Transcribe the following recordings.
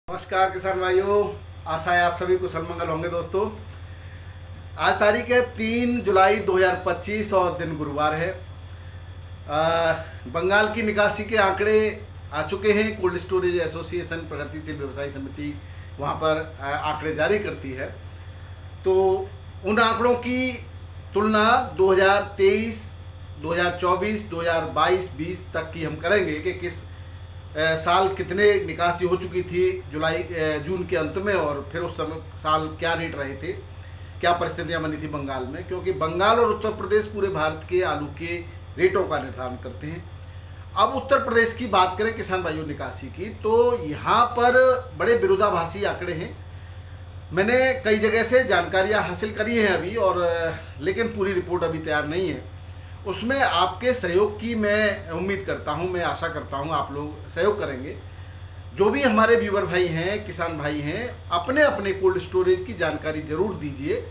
नमस्कार किसान भाइयों, आशा है आप सभी कुशल मंगल होंगे। दोस्तों, आज तारीख है 3 जुलाई 2025 और दिन गुरुवार है। बंगाल की निकासी के आंकड़े आ चुके हैं। कोल्ड स्टोरेज एसोसिएशन प्रगतिशील व्यवसायी समिति वहां पर आंकड़े जारी करती है। तो उन आंकड़ों की तुलना 2023, 2024, 2022, 20 तक की हम करेंगे कि किस साल कितने निकासी हो चुकी थी जून के अंत में, और फिर उस समय साल क्या रेट रहे थे, क्या परिस्थितियां बनी थी बंगाल में, क्योंकि बंगाल और उत्तर प्रदेश पूरे भारत के आलू के रेटों का निर्धारण करते हैं। अब उत्तर प्रदेश की बात करें किसान भाइयों निकासी की, तो यहाँ पर बड़े विरोधाभासी आंकड़े हैं। मैंने कई जगह से जानकारियाँ हासिल करी हैं अभी, और लेकिन पूरी रिपोर्ट अभी तैयार नहीं है। उसमें आपके सहयोग की मैं उम्मीद करता हूं, मैं आशा करता हूं आप लोग सहयोग करेंगे। जो भी हमारे व्यूवर भाई हैं, किसान भाई हैं, अपने अपने कोल्ड स्टोरेज की जानकारी जरूर दीजिए,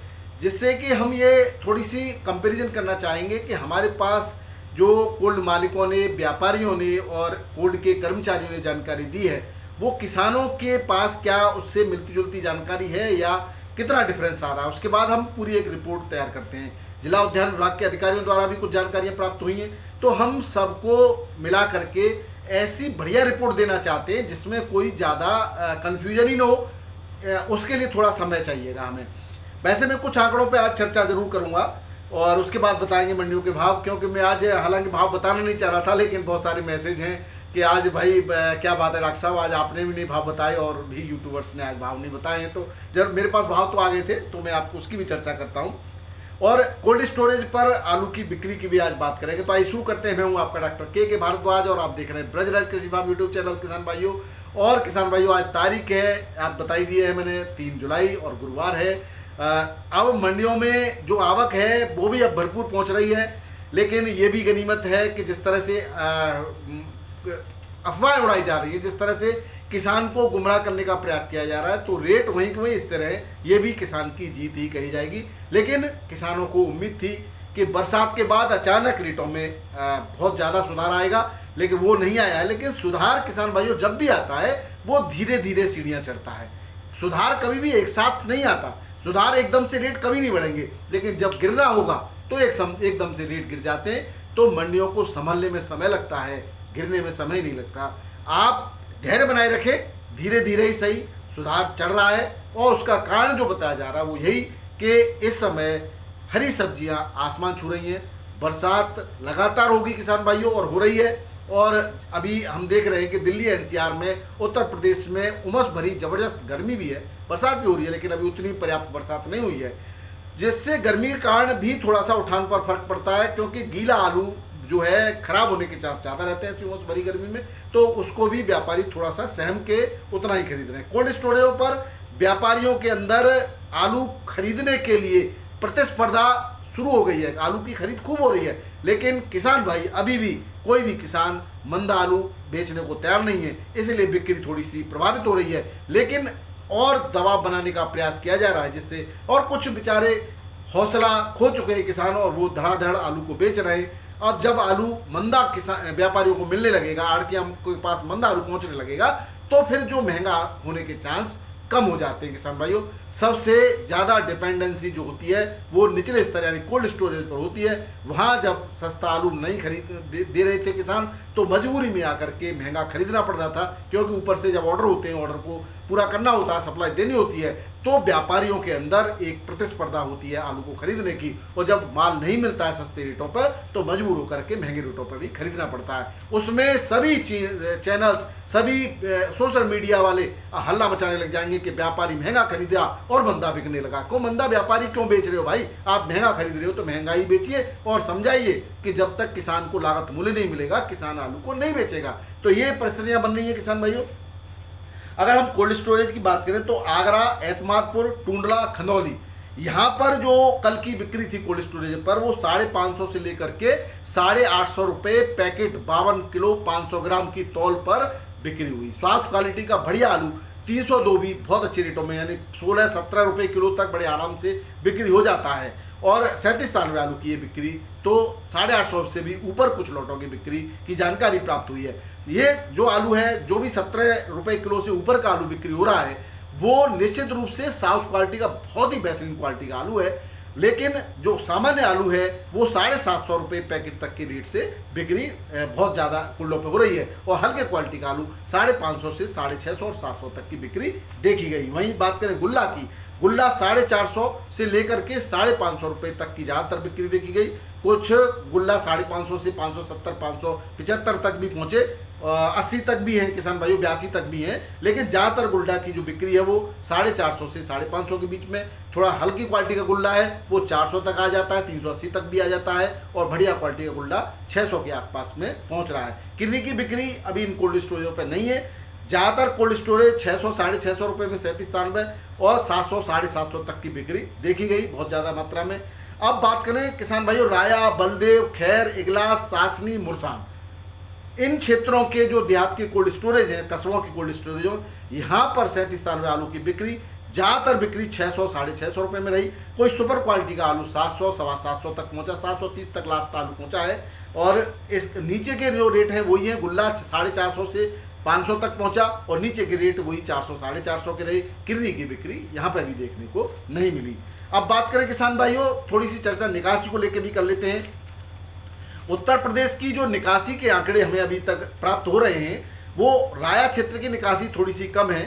जिससे कि हम ये थोड़ी सी कंपैरिजन करना चाहेंगे कि हमारे पास जो कोल्ड मालिकों ने, व्यापारियों ने और कोल्ड के कर्मचारियों ने जानकारी दी है, वो किसानों के पास क्या उससे मिलती जुलती जानकारी है या कितना डिफरेंस आ रहा है। उसके बाद हम पूरी एक रिपोर्ट तैयार करते हैं। जिला उद्यान विभाग के अधिकारियों द्वारा भी कुछ जानकारियां प्राप्त हुई हैं, तो हम सबको मिला करके ऐसी बढ़िया रिपोर्ट देना चाहते हैं जिसमें कोई ज़्यादा कन्फ्यूजन ही ना हो। उसके लिए थोड़ा समय चाहिएगा हमें। वैसे मैं कुछ आंकड़ों पे आज चर्चा जरूर करूंगा और उसके बाद बताएंगे मंडियों के भाव, क्योंकि मैं आज हालांकि भाव बताना नहीं चाह रहा था, लेकिन बहुत सारे मैसेज हैं कि आज भाई क्या बात है डॉक्टर साहब, आज आपने भी नहीं भाव बताए और भी यूट्यूबर्स ने आज भाव नहीं बताए हैं। तो जब मेरे पास भाव तो आ गए थे, तो मैं आपको उसकी भी चर्चा करता हूँ। और कोल्ड स्टोरेज पर आलू की बिक्री की भी आज बात करेंगे। तो आइए शुरू करते हैं। मैं हूं आपका डॉक्टर के भारद्वाज और आप देख रहे हैं ब्रजराज कृषि फार्म यूट्यूब चैनल। किसान भाइयों और किसान भाइयों, आज तारीख है, आप बताई दिए है मैंने, 3 जुलाई और गुरुवार है। अब मंडियों में जो आवक है वो भी अब भरपूर पहुंच रही है, लेकिन ये भी गनीमत है कि जिस तरह से अफवाहें उड़ाई जा रही है, जिस तरह से किसान को गुमराह करने का प्रयास किया जा रहा है, तो रेट वहीं के वहीं स्थिर है, ये भी किसान की जीत ही कही जाएगी। लेकिन किसानों को उम्मीद थी कि बरसात के बाद अचानक रेटों में बहुत ज़्यादा सुधार आएगा, लेकिन वो नहीं आया है। लेकिन सुधार किसान भाइयों जब भी आता है वो धीरे धीरे सीढ़ियाँ चढ़ता है। सुधार कभी भी एक साथ नहीं आता। सुधार एकदम से रेट कभी नहीं बढ़ेंगे, लेकिन जब गिरना होगा तो एकदम से रेट गिर जाते हैं। तो मंडियों को संभलने में समय लगता है, गिरने में समय नहीं लगता। आप धैर्य बनाए रखें, धीरे धीरे ही सही सुधार चढ़ रहा है। और उसका कारण जो बताया जा रहा है वो यही कि इस समय हरी सब्जियां आसमान छू रही हैं। बरसात लगातार होगी किसान भाइयों, और हो रही है। और अभी हम देख रहे हैं कि दिल्ली एनसीआर में, उत्तर प्रदेश में उमस भरी जबरदस्त गर्मी भी है, बरसात भी हो रही है, लेकिन अभी उतनी पर्याप्त बरसात नहीं हुई है, जिससे गर्मी के कारण भी थोड़ा सा उठान पर फर्क पड़ता है, क्योंकि गीला आलू जो है खराब होने के चांस ज़्यादा रहते हैं ऐसी उमस भरी गर्मी में। तो उसको भी व्यापारी थोड़ा सा सहम के उतना ही खरीद रहे हैं। कोल्ड स्टोरेजों पर व्यापारियों के अंदर आलू खरीदने के लिए प्रतिस्पर्धा शुरू हो गई है। आलू की खरीद खूब हो रही है, लेकिन किसान भाई अभी भी कोई भी किसान मंदा आलू बेचने को तैयार नहीं है, इसलिए बिक्री थोड़ी सी प्रभावित हो रही है। लेकिन और दबाव बनाने का प्रयास किया जा रहा है, जिससे और कुछ बेचारे हौसला खो चुके हैं किसान, और वो धड़ाधड़ आलू को बेच रहे हैं। अब जब आलू मंदा किसान व्यापारियों को मिलने लगेगा, आड़तियों के पास मंदा आलू पहुंचने लगेगा, तो फिर जो महंगा होने के चांस कम हो जाते हैं किसान भाइयों। सबसे ज़्यादा डिपेंडेंसी जो होती है वो निचले स्तर यानी कोल्ड स्टोरेज पर होती है। वहाँ जब सस्ता आलू नहीं दे रहे थे किसान, तो मजबूरी में आकर के महंगा खरीदना पड़ रहा था, क्योंकि ऊपर से जब ऑर्डर होते हैं, ऑर्डर को पूरा करना होता है, सप्लाई देनी होती है, तो व्यापारियों के अंदर एक प्रतिस्पर्धा होती है आलू को खरीदने की। और जब माल नहीं मिलता है सस्ते रेटों पर, तो मजबूर होकर के महंगे रेटों पर भी खरीदना पड़ता है। उसमें सभी चैनल्स, सभी सोशल मीडिया वाले हल्ला मचाने लग जाएंगे कि व्यापारी महंगा खरीदा और मंदा बिकने लगा। को मंदा व्यापारी क्यों बेच रहे हो भाई? आप महंगा खरीद रहे हो तो महंगाई बेचिए, और समझाइए कि जब तक किसान को लागत मूल्य नहीं मिलेगा, किसान आलू को नहीं बेचेगा। तो ये परिस्थितियां बन रही है किसान भाइयों। अगर हम कोल्ड स्टोरेज की बात करें तो आगरा, एतमादपुर, टूंडला, खंदौली, यहाँ पर जो कल की बिक्री थी कोल्ड स्टोरेज पर, वो 550 से लेकर के 850 रुपये पैकेट, 52 किलो 500 ग्राम की तौल पर बिक्री हुई। स्वास्थ्य क्वालिटी का बढ़िया आलू 302 भी बहुत अच्छे रेटों में, यानी 16-17 रुपये किलो तक बड़े आराम से बिक्री हो जाता है। और 37-93 आलू की ये बिक्री तो 850 से भी ऊपर कुछ लॉटों की बिक्री की जानकारी प्राप्त हुई है। ये जो आलू है, जो भी 17 रुपये किलो से ऊपर का आलू बिक्री हो रहा है, वो निश्चित रूप से साउथ क्वालिटी का बहुत ही बेहतरीन क्वालिटी का आलू है। लेकिन जो सामान्य आलू है वो 750 रुपये पैकेट तक की रेट से बिक्री बहुत ज़्यादा कुल्लों पे हो रही है। और हल्के क्वालिटी का आलू 550 से 650 और 700 तक की बिक्री देखी गई। वहीं बात करें गुल्ला की, गुल्ला 450 से लेकर के 550 रुपये तक की ज़्यादातर बिक्री देखी गई। कुछ गुल्ला 550 से 570, 575 तक भी पहुँचे, 80 तक भी हैं किसान भाइयों, 82 तक भी हैं। लेकिन ज़्यादातर गुल्ला की जो बिक्री है वो 450 से 550 के बीच में। थोड़ा हल्की क्वालिटी का गुल्ला है वो 400 तक आ जाता है, 380 तक भी आ जाता है। और बढ़िया क्वालिटी का गुल्ला 600 के आसपास में पहुंच रहा है। किन्नी की बिक्री अभी इन कोल्ड स्टोरेजों पर नहीं है। ज़्यादातर कोल्ड स्टोरेज 600, 650 रुपये में 37-93 और 700, 750 तक की बिक्री देखी गई बहुत ज़्यादा मात्रा में। अब बात करें किसान भाइयों राया, बलदेव, खैर, इगलास, सासनी, मुरसान, इन क्षेत्रों के जो देहात के कोल्ड स्टोरेज हैं, कस्बों की कोल्ड स्टोरेज हो, यहाँ पर 37-93 आलू की बिक्री ज़्यादातर बिक्री 600, 650 रुपये में रही। कोई सुपर क्वालिटी का आलू 700, 725 तक पहुँचा, 730 तक लास्ट आलू पहुँचा है। और इस नीचे के जो रेट हैं वही हैं, गुल्ला 450 से 500 तक पहुँचा और नीचे के रेट वही 400, 450 के रहे। किन्नी की बिक्री यहाँ पर भी देखने को नहीं मिली। अब बात करें किसान भाइयों, थोड़ी सी चर्चा निकासी को लेकर भी कर लेते हैं। उत्तर प्रदेश की जो निकासी के आंकड़े हमें अभी तक प्राप्त हो रहे हैं वो राया क्षेत्र की निकासी थोड़ी सी कम है,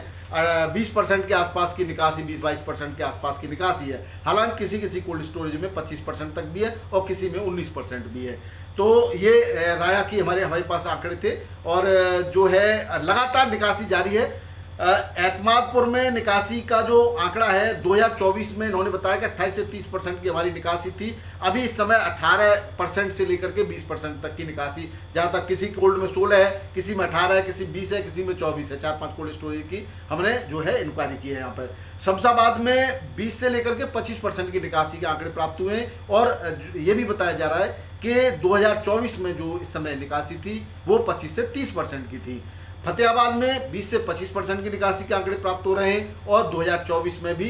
20% के आसपास की निकासी, 20-22% के आसपास की निकासी है। हालांकि किसी किसी कोल्ड स्टोरेज में 25% तक भी है और किसी में 19% भी है। तो ये राया की हमारे पास आंकड़े थे और जो है लगातार निकासी जारी है। एतमादपुर में निकासी का जो आंकड़ा है 2024 में इन्होंने बताया कि 28 से 30% की हमारी निकासी थी। अभी इस समय 18% से लेकर के 20% तक की निकासी, जहाँ तक किसी कोल्ड में 16 है, किसी में 18 है, किसी 20 है, किसी में 24 है। 4-5 कोल्ड स्टोरेज की हमने जो है इंक्वायरी की है। यहाँ पर शमशाबाद में 20 से लेकर के 25% की निकासी के आंकड़े प्राप्त हुए हैं। और ये भी बताया जा रहा है कि 2024 में जो इस समय निकासी थी वो 25 से 30% की थी। फतेहाबाद में 20 से 25% की निकासी के आंकड़े प्राप्त हो रहे हैं और 2024 में भी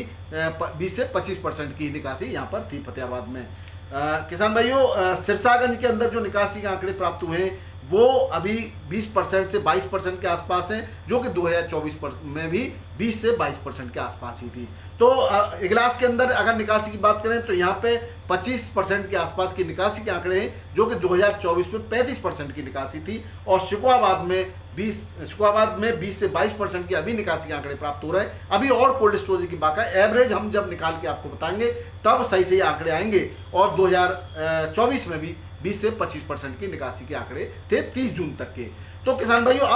20 से 25% की निकासी यहाँ पर थी फतेहाबाद में। किसान भाइयों सिरसागंज के अंदर जो निकासी के आंकड़े प्राप्त हुए हैं वो अभी 20% से 22% के आसपास हैं, जो कि 2024 में भी 20 से 22% के आसपास ही थी। तो इगलास के अंदर अगर निकासी की बात करें तो यहाँ पे 25% के आसपास की निकासी के आंकड़े हैं, जो कि 2024 में 35% की निकासी थी। और शिकोहाबाद में 20 से 22% की अभी निकासी के आंकड़े प्राप्त हो रहे हैं। अभी और कोल्ड स्टोरेज की बात है, एवरेज हम जब निकाल के आपको बताएंगे तब सही सही आंकड़े आएंगे। और 2024 में भी 20 से 25% की निकासी के आंकड़े थे 30 जून तक के। तो किसान भाइयों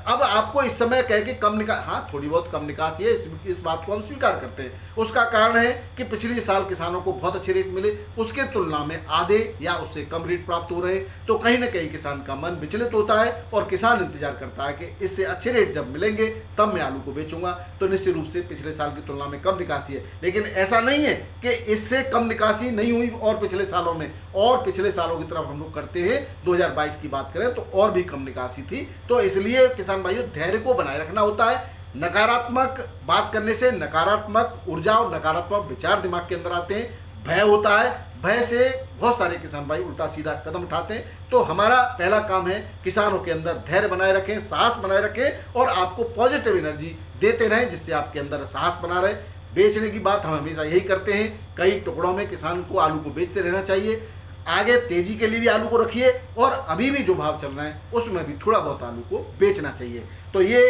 अब आपको इस समय कह के कम हाँ थोड़ी बहुत कम निकासी है, इस बात को हम स्वीकार करते हैं। उसका कारण है कि पिछले साल किसानों को बहुत अच्छे रेट मिले, उसके तुलना में आधे या उससे कम रेट प्राप्त हो रहे हैं। तो कहीं ना कहीं किसान का मन विचलित होता है और किसान इंतजार करता है कि इससे अच्छे रेट जब मिलेंगे तब मैं आलू को बेचूंगा। तो निश्चित रूप से पिछले साल की तुलना में कम निकासी है, लेकिन ऐसा नहीं है कि इससे कम निकासी नहीं हुई। और पिछले सालों में और पिछले सालों की तरफ हम लोग करते हैं, 2022 की बात करें तो और भी कम निकासी थी। तो इसलिए किसान भाइयों धैर्य को बनाए रखना होता है। नकारात्मक बात करने से नकारात्मक ऊर्जा और नकारात्मक विचार दिमाग के अंदर आते हैं, भय होता है, भय से बहुत सारे किसान भाई उल्टा सीधा कदम उठाते हैं। तो हमारा पहला काम है किसानों के अंदर धैर्य बनाए रखें, साहस बनाए रखें और आपको पॉजिटिव एनर्जी देते रहें, जिससे आपके अंदर साहस बना रहे। बेचने की बात हम हमेशा यही करते हैं, कई टुकड़ों में किसान को आलू को बेचते रहना चाहिए। आगे तेजी के लिए भी आलू को रखिए और अभी भी जो भाव चल रहा है उसमें भी थोड़ा बहुत आलू को बेचना चाहिए। तो ये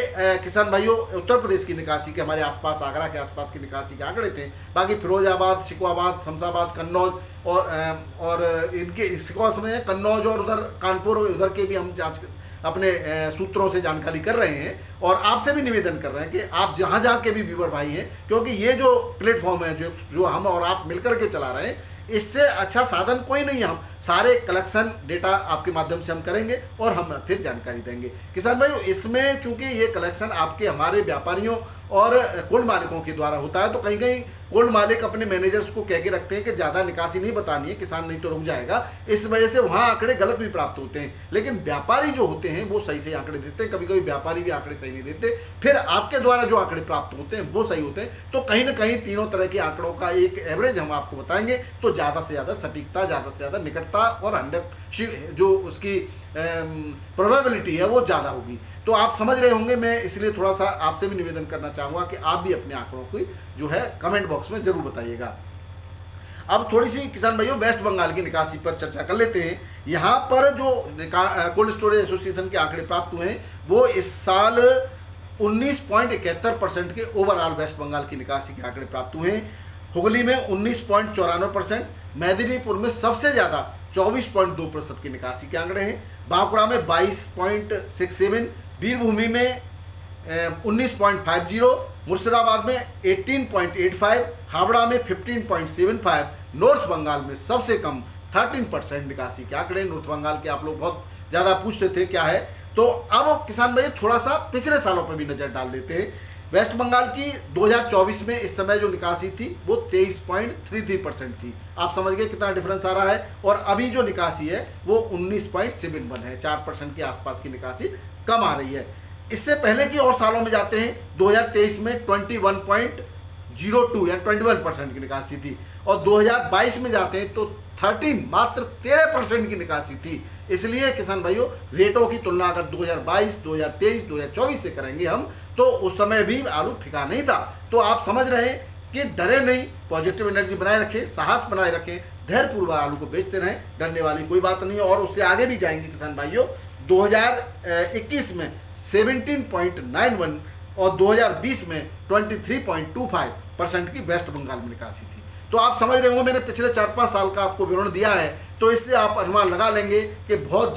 किसान भाइयों उत्तर प्रदेश की निकासी के हमारे आसपास, आगरा के आसपास की निकासी के आंकड़े थे। बाकी फिरोजाबाद, शिकोहाबाद, शमशाबाद, कन्नौज और इनके शिकोहा में कन्नौज और उधर कानपुर, उधर के भी हम जांच अपने सूत्रों से जानकारी कर रहे हैं। और आपसे भी निवेदन कर रहे हैं कि आप जहाँ जहाँ के भी व्यूअर भाई हैं, क्योंकि ये जो प्लेटफॉर्म है जो हम और आप मिलकर के चला रहे हैं, इससे अच्छा साधन कोई नहीं है। हम सारे कलेक्शन डेटा आपके माध्यम से हम करेंगे और हम फिर जानकारी देंगे। किसान भाइयों इसमें चूंकि ये कलेक्शन आपके हमारे व्यापारियों और गोल्ड मालिकों के द्वारा होता है। तो कहीं कहीं गोल्ड मालिक अपने मैनेजर्स को कह के रखते हैं कि ज़्यादा निकासी नहीं बतानी है, किसान नहीं तो रुक जाएगा। इस वजह से वहाँ आंकड़े गलत भी प्राप्त होते हैं। लेकिन व्यापारी जो होते हैं वो सही आंकड़े देते हैं, कभी कभी व्यापारी भी आंकड़े सही नहीं देते, फिर आपके द्वारा जो आंकड़े प्राप्त होते हैं वो सही होते हैं। तो कहीं ना कहीं तीनों तरह के आंकड़ों का एक एवरेज हम आपको बताएंगे तो ज़्यादा से ज़्यादा सटीकता, ज़्यादा से ज़्यादा निकटता और 100 जो उसकी प्रोबेबिलिटी है वो ज़्यादा होगी। तो आप समझ रहे होंगे, मैं इसलिए थोड़ा सा आपसे भी निवेदन करना चाहूँगा कि आप भी अपने आंकड़ों को जो है कमेंट बॉक्स में ज़रूर बताइएगा। अब थोड़ी सी किसान भाइयों वेस्ट बंगाल की निकासी पर चर्चा कर लेते हैं। यहाँ पर जो कोल्ड स्टोरेज एसोसिएशन के आंकड़े प्राप्त हुए हैं वो इस साल 19.71% के ओवरऑल वेस्ट बंगाल की निकासी के आंकड़े प्राप्त हुए हैं। हुगली में 19.94%, मेदिनीपुर में सबसे ज़्यादा 24.2% की निकासी के आंकड़े हैं, बांकुड़ा में 22.67, वीरभूमि में 19.50, मुर्शिदाबाद में 18.85, हावड़ा में 15.75, नॉर्थ बंगाल में सबसे कम 13% निकासी के आंकड़े। नॉर्थ बंगाल के आप लोग बहुत ज़्यादा पूछते थे क्या है, तो अब किसान भाई थोड़ा सा पिछले सालों पर भी नज़र डाल देते हैं। वेस्ट बंगाल की 2024 में इस समय जो निकासी थी वो 23.33% थी। आप समझ गए कितना डिफरेंस आ रहा है। और अभी जो निकासी है वो 19.71 है, 4% के आसपास की निकासी कम आ रही है। इससे पहले की और सालों में जाते हैं, 2023 में 21.02 या 21% की निकासी थी, और 2022 में जाते हैं तो मात्र 13% की निकासी थी। इसलिए किसान भाइयों रेटों की तुलना अगर 2022, 2023, 2024 से करेंगे हम तो उस समय भी आलू फिका नहीं था। तो आप समझ रहे हैं कि डरे नहीं, पॉजिटिव एनर्जी बनाए रखें, साहस बनाए रखें, धैर्यपूर्वक आलू को बेचते रहें, डरने वाली कोई बात नहीं है। और उससे आगे भी जाएंगे किसान भाइयों। 2021 में 17.91 और 2020 में 23.25% की वेस्ट बंगाल में निकासी थी। तो आप समझ रहे होंगे मैंने पिछले 4-5 साल का आपको विवरण दिया है, तो इससे आप अनुमान लगा लेंगे कि बहुत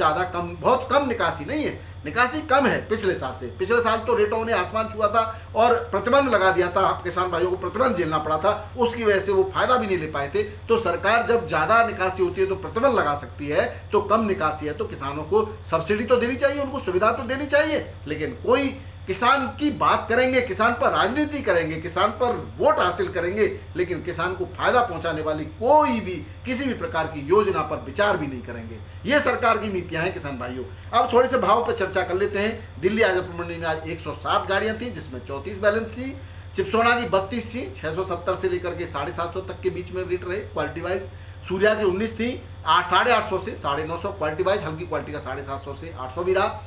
कम निकासी नहीं है, निकासी कम है पिछले साल से। पिछले साल तो रेटों ने आसमान छुआ था और प्रतिबंध लगा दिया था, किसान भाइयों को प्रतिबंध झेलना पड़ा था, उसकी वजह से वो फायदा भी नहीं ले पाए थे। तो सरकार जब ज़्यादा निकासी होती है तो प्रतिबंध लगा सकती है, तो कम निकासी है तो किसानों को सब्सिडी तो देनी चाहिए, उनको सुविधा तो देनी चाहिए। लेकिन कोई किसान की बात करेंगे, किसान पर राजनीति करेंगे, किसान पर वोट हासिल करेंगे, लेकिन किसान को फायदा पहुंचाने वाली कोई भी किसी भी प्रकार की योजना पर विचार भी नहीं करेंगे। ये सरकार की नीतियां हैं किसान भाइयों। अब थोड़े से भाव पर चर्चा कर लेते हैं। दिल्ली आजापुर मंडी में आज 107 गाड़ियां थी, जिसमें 34 बैलेंस थी। चिपसोना की 32 थी, 670 से लेकर के 750 तक के बीच में रेट रहे क्वालिटी वाइज। सूर्या की 19 थी, 850 से 950 क्वालिटी वाइज, हल्की क्वालिटी का 750 से 800 भी रहा।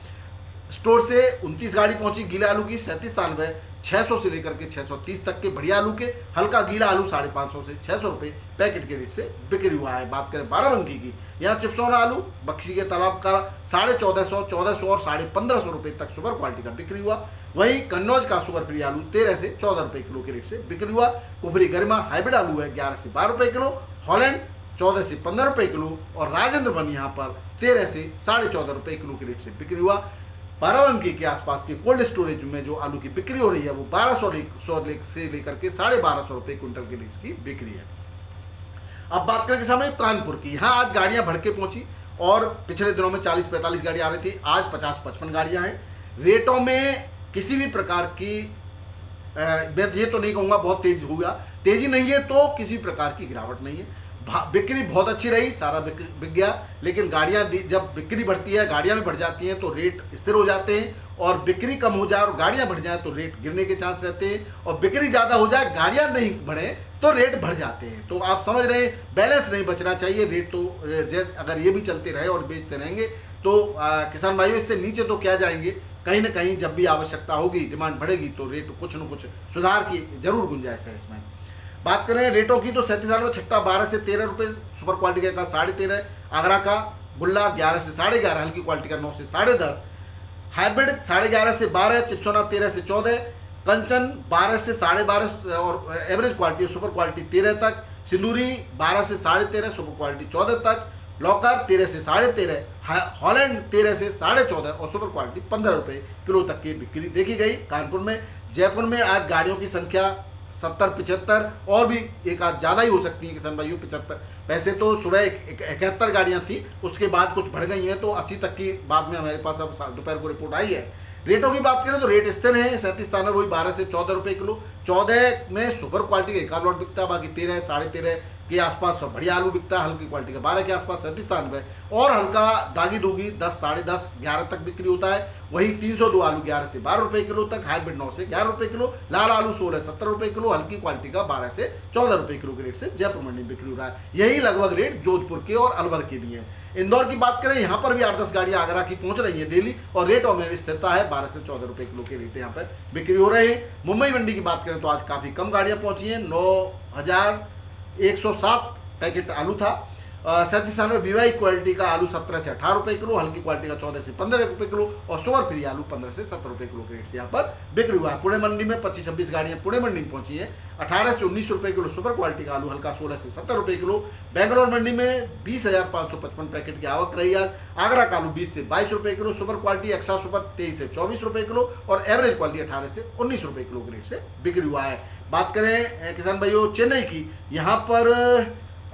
स्टोर से 29 गाड़ी पहुंची गीला आलू की 3793, 600 से लेकर के 630 तक के बढ़िया आलू के। हल्का गीला आलू 550 से 600 रुपये पैकेट के रेट से बिक्री हुआ है। बात करें बाराबंकी की, यहाँ चिपसोना आलू बक्सी के तालाब का 1450, 1400 और 1550 रुपये तक सुपर क्वालिटी का बिक्री हुआ। वहीं कन्नौज का सुपर फ्री आलू 13 से 14 रुपये किलो के रेट से बिक्री हुआ। कुफरी गरिमा हाइब्रिड आलू है 11 से 12 रुपये किलो, हॉलैंड 14 से 15 रुपये किलो, और राजेंद्र वन यहाँ पर 13 से 14.5 रुपये किलो के रेट से बिक्री हुआ। बाराबंकी के आसपास के कोल्ड स्टोरेज में जो आलू की बिक्री हो रही है वो 1200 से लेकर के 1250 रुपये क्विंटल के रेट की बिक्री है। अब बात करें सामने कानपुर की, यहाँ आज गाड़ियां भर के पहुंची और पिछले दिनों में 40-45 गाड़ियां आ रही थी, आज 50-55 गाड़ियां हैं। रेटों में किसी भी प्रकार की मैं ये तो नहीं कहूँगा बहुत तेज हुआ, तेजी नहीं है तो किसी प्रकार की गिरावट नहीं है। बिक्री बहुत अच्छी रही, सारा बिक गया। लेकिन गाड़ियाँ जब बिक्री बढ़ती है, गाड़ियाँ भी बढ़ जाती हैं तो रेट स्थिर हो जाते हैं, और बिक्री कम हो जाए और गाड़ियाँ बढ़ जाए तो रेट गिरने के चांस रहते हैं, और बिक्री ज़्यादा हो जाए गाड़ियाँ नहीं बढ़े तो रेट बढ़ जाते हैं। तो आप समझ रहे हैं बैलेंस नहीं बचना चाहिए। रेट तो जैसे अगर ये भी चलते रहे और बेचते रहेंगे तो किसान भाइयों इससे नीचे तो क्या जाएंगे, कहीं ना कहीं जब भी आवश्यकता होगी, डिमांड बढ़ेगी तो रेट कुछ न कुछ सुधार की जरूर गुंजाइश है इसमें। बात करें रेटों की तो 37 में छट्टा 12 से 13 रुपये, सुपर क्वालिटी का 13.5, आगरा का गुल्ला 11 से 11.5, हल्की क्वालिटी का 9 से 10.5, हाइब्रिड 11.5 से 12, चिपसोना 13 से 14, कंचन 12 से 12.5 और एवरेज क्वालिटी सुपर क्वालिटी 13 तक, सिंदूरी 12 से 13.5 सुपर क्वालिटी 14 तक, लौकर 13 से 13.5, हॉलैंड 13 से 14.5 और सुपर क्वालिटी 15 रुपये किलो तक की बिक्री देखी गई कानपुर में। जयपुर में आज गाड़ियों की संख्या 70-75 और भी एक आध ज़्यादा ही हो सकती है किसान भाइयों, 75। वैसे तो सुबह 71 गाड़ियाँ थी, उसके बाद कुछ बढ़ गई हैं तो 80 तक की बाद में हमारे पास अब दोपहर को रिपोर्ट आई है। रेटों की बात करें तो रेट स्थिर है 37 स्थान में, वही 12 से 14 रुपए किलो। 14 में सुपर क्वालिटी का एक आध लॉट बिकता है, बाकी 13 13.5 के आसपास बढ़िया आलू बिकता है, हल्की क्वालिटी का 12 के आसपास 37 स्थान पे, और हल्का दागी दूगी 10 10.5 11 तक बिक्री होता है। वही 302 आलू 11 से 12 रुपए किलो तक, हाइब्रिड 9 से 11 रुपए किलो, लाल आलू 16 17 रुपए किलो, हल्की क्वालिटी का 12 से 14 रुपए किलो के रेट से जयपुर मंडी में बिक्री हो रहा है। यही लगभग रेट जोधपुर के और अलवर के भी हैं। इंदौर की बात करें, यहाँ पर भी 8-10 गाड़ियाँ आगरा की पहुंच रही हैं डेली, और रेटों में भी स्थिरता है, 12 से 14 रुपए किलो के रेट यहाँ पर बिक्री हो रहे हैं। मुंबई मंडी की बात करें तो आज काफ़ी कम गाड़ियाँ पहुंची हैं, 9,107 पैकेट आलू था। 37 स्थान में बीवाई क्वालिटी का आलू 17 से 18 रुपए किलो, हल्की क्वालिटी का 14 से 15 रुपए किलो, और सुपर फ्री आलू 15 से 17 रुपए किलो के रेट से यहाँ पर बिक्री हुआ है। पुणे मंडी में 25-26 गाड़ियाँ पुणे मंडी में पहुंची है, 18 से 19 रुपए किलो सुपर क्वालिटी का आलू, हल्का 16 से 17 रुपए किलो। बेंगलोर मंडी में 20,555 पैकेट की आवक रही है। आगरा का आलू 20 से 22 रुपए kilo, super quality extra super 23 से 24 रुपए किलो, और एवरेज क्वालिटी 18 से 19 रुपए किलो के रेट से बिक्री हुआ है। बात करें किसान भाइयों चेन्नई की, यहाँ पर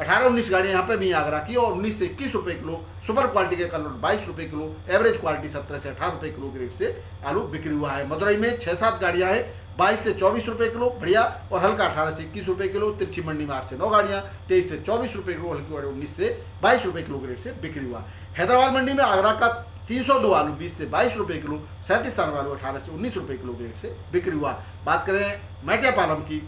18-19 गाड़ियाँ यहाँ पे भी आगरा की, और 19 से 21 रुपए किलो, सुपर क्वालिटी के कलर 22 रुपए किलो, एवरेज क्वालिटी 17 से 18 रुपए किलो के रेट से आलू बिक्री हुआ है। मदुरई में 6-7 गाड़ियाँ हैं, 22 से 24 रुपए किलो बढ़िया, और हल्का 18 से 21 रुपए किलो। तिरछी मंडी में 8 से 9 गाड़ियाँ, 23 से 24 रुपए किलो, हल्की वाली 19 से 22 रुपए किलो के रेट से बिक्री हुआ। हैदराबाद मंडी में आगरा का 302 आलू 20 से 22 रुपए किलो, 37 स्थान आलू 18 से 19 रुपए किलो के रेट से बिक्री हुआ। बात करें मेटियापालम की,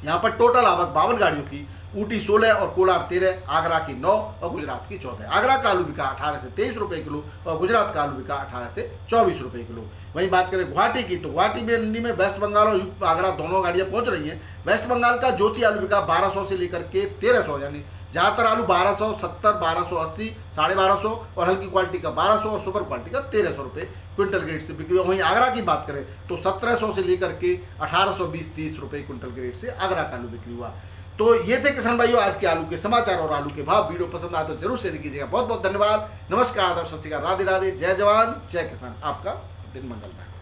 यहाँ पर टोटल आवक 52 गाड़ियों की, ऊटी 16 और कोलार 13, आगरा की 9 और गुजरात की 14। आगरा का आलू बिका 18 से 23 रुपए किलो, और गुजरात का आलू बिका 18 से 24 रुपए किलो। वहीं बात करें गुवाहाटी की, तो गुवाहाटी मंडी में वेस्ट बंगाल और आगरा दोनों गाड़ियाँ पहुंच रही हैं। वेस्ट बंगाल का ज्योति आलू बिका 1200 से लेकर के 1300, यानी ज़्यादातर आलू 1270, 1280, 1250, और हल्की क्वालिटी का 1200 और सुपर क्वालिटी का 1300 रुपये क्विंटल के रेट से बिक्री हुआ। वहीं आगरा की बात करें तो 1700 से लेकर के 1820-30 रुपये क्विंटल के रेट से आगरा का आलू बिक्री हुआ। तो ये थे किसान भाइयों आज के आलू के समाचार और आलू के भाव। वीडियो पसंद आए तो जरूर शेयर कीजिएगा। बहुत बहुत धन्यवाद। नमस्कार, आदाब, सत श्री अकाल, राधे राधे, जय जवान जय किसान। आपका दिन मंगलमय।